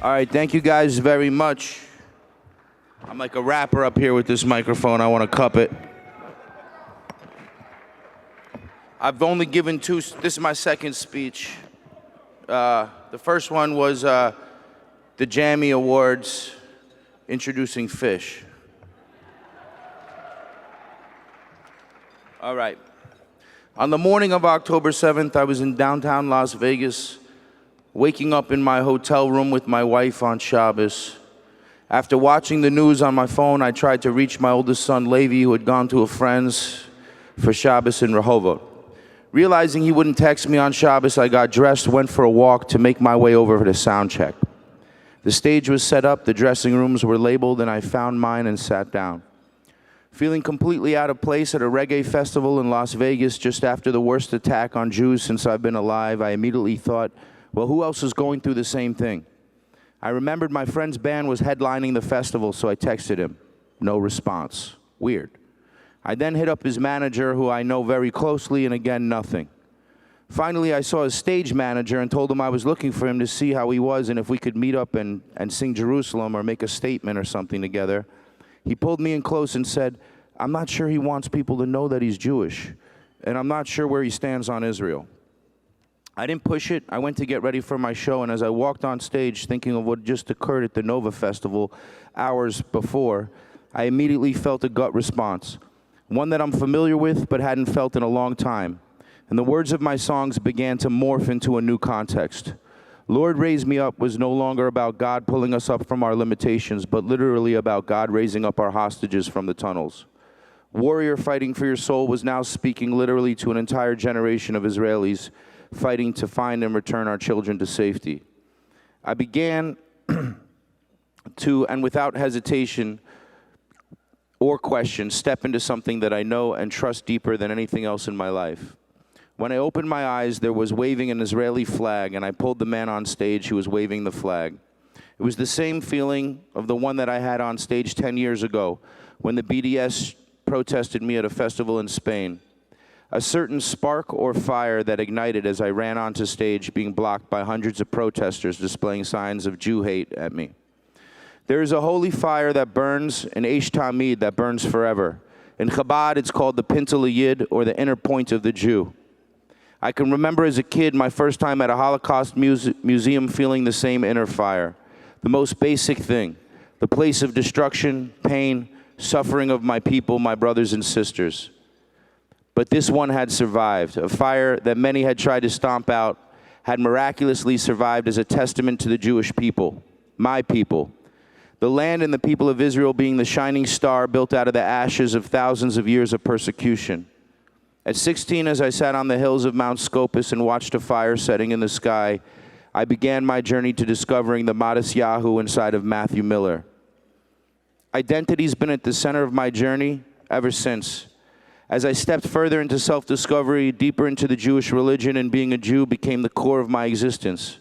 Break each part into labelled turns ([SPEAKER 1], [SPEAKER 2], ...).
[SPEAKER 1] All right, thank you guys very much. I'm like a rapper up here with this microphone. I want to cup it. I've only given two. This is my second speech. The first one was the Jammy Awards introducing Fish. All right. On the morning of October 7th, I was in downtown Las Vegas, waking up in my hotel room with my wife on Shabbos. After watching the news on my phone, I tried to reach my oldest son, Levi, who had gone to a friend's for Shabbos in Rehovot. Realizing he wouldn't text me on Shabbos, I got dressed, went for a walk to make my way over to sound check. The stage was set up, the dressing rooms were labeled, and I found mine and sat down. Feeling completely out of place at a reggae festival in Las Vegas just after the worst attack on Jews since I've been alive, I immediately thought, well, who else is going through the same thing? I remembered my friend's band was headlining the festival, so I texted him. No response. Weird. I then hit up his manager, who I know very closely, and again, nothing. Finally, I saw his stage manager and told him I was looking for him to see how he was and if we could meet up and sing Jerusalem or make a statement or something together. He pulled me in close and said, I'm not sure he wants people to know that he's Jewish, and I'm not sure where he stands on Israel. I didn't push it. I went to get ready for my show, and as I walked on stage thinking of what just occurred at the Nova Festival hours before, I immediately felt a gut response, one that I'm familiar with but hadn't felt in a long time. And the words of my songs began to morph into a new context. Lord Raise Me Up was no longer about God pulling us up from our limitations, but literally about God raising up our hostages from the tunnels. Warrior Fighting for Your Soul was now speaking literally to an entire generation of Israelis fighting to find and return our children to safety. I began to, and without hesitation or question, step into something that I know and trust deeper than anything else in my life. When I opened my eyes, there was waving an Israeli flag, and I pulled the man on stage who was waving the flag. It was the same feeling of the one that I had on stage 10 years ago when the BDS protested me at a festival in Spain. A certain spark or fire that ignited as I ran onto stage, being blocked by hundreds of protesters displaying signs of Jew hate at me. There is a holy fire that burns, an Eish Tamid that burns forever. In Chabad, it's called the Pintel Yid, or the inner point of the Jew. I can remember as a kid my first time at a Holocaust museum feeling the same inner fire. The most basic thing, the place of destruction, pain, suffering of my people, my brothers and sisters. But this one had survived. A fire that many had tried to stomp out had miraculously survived as a testament to the Jewish people, my people. The land and the people of Israel being the shining star built out of the ashes of thousands of years of persecution. At 16, as I sat on the hills of Mount Scopus and watched a fire setting in the sky, I began my journey to discovering the Matisyahu inside of Matthew Miller. Identity's been at the center of my journey ever since. As I stepped further into self-discovery, deeper into the Jewish religion, and being a Jew became the core of my existence.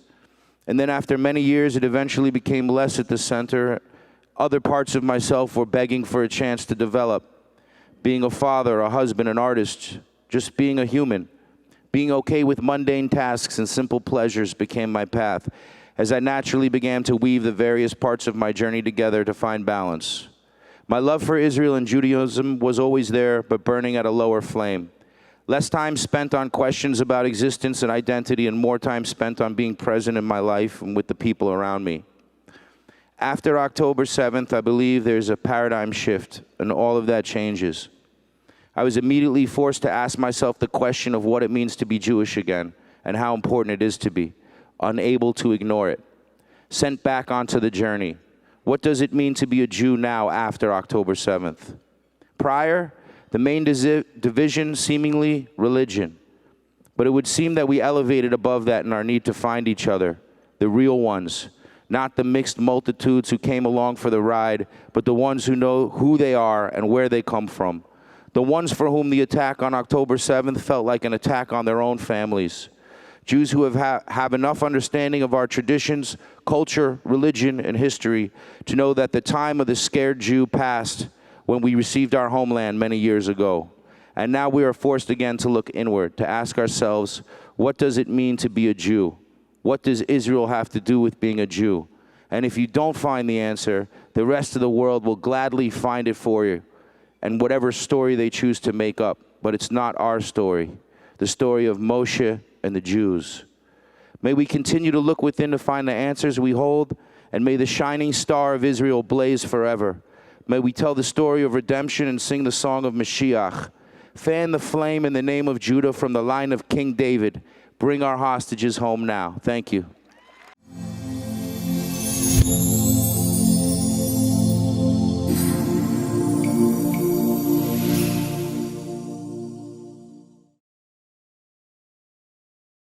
[SPEAKER 1] And then after many years, it eventually became less at the center. Other parts of myself were begging for a chance to develop. Being a father, a husband, an artist, just being a human. Being okay with mundane tasks and simple pleasures became my path, as I naturally began to weave the various parts of my journey together to find balance. My love for Israel and Judaism was always there, but burning at a lower flame. Less time spent on questions about existence and identity, and more time spent on being present in my life and with the people around me. After October 7th, I believe there's a paradigm shift, and all of that changes. I was immediately forced to ask myself the question of what it means to be Jewish again, and how important it is to be, unable to ignore it. Sent back onto the journey. What does it mean to be a Jew now after October 7th? Prior, the main division, seemingly religion. But it would seem that we elevated above that in our need to find each other, the real ones, not the mixed multitudes who came along for the ride, but the ones who know who they are and where they come from. The ones for whom the attack on October 7th felt like an attack on their own families. Jews who have enough understanding of our traditions, culture, religion, and history to know that the time of the scared Jew passed when we received our homeland many years ago. And now we are forced again to look inward, to ask ourselves, what does it mean to be a Jew? What does Israel have to do with being a Jew? And if you don't find the answer, the rest of the world will gladly find it for you, and whatever story they choose to make up. But it's not our story, the story of Moshe and the Jews. May we continue to look within to find the answers we hold, and may the shining star of Israel blaze forever. May we tell the story of redemption and sing the song of Mashiach. Fan the flame in the name of Judah from the line of King David. Bring our hostages home now. Thank you.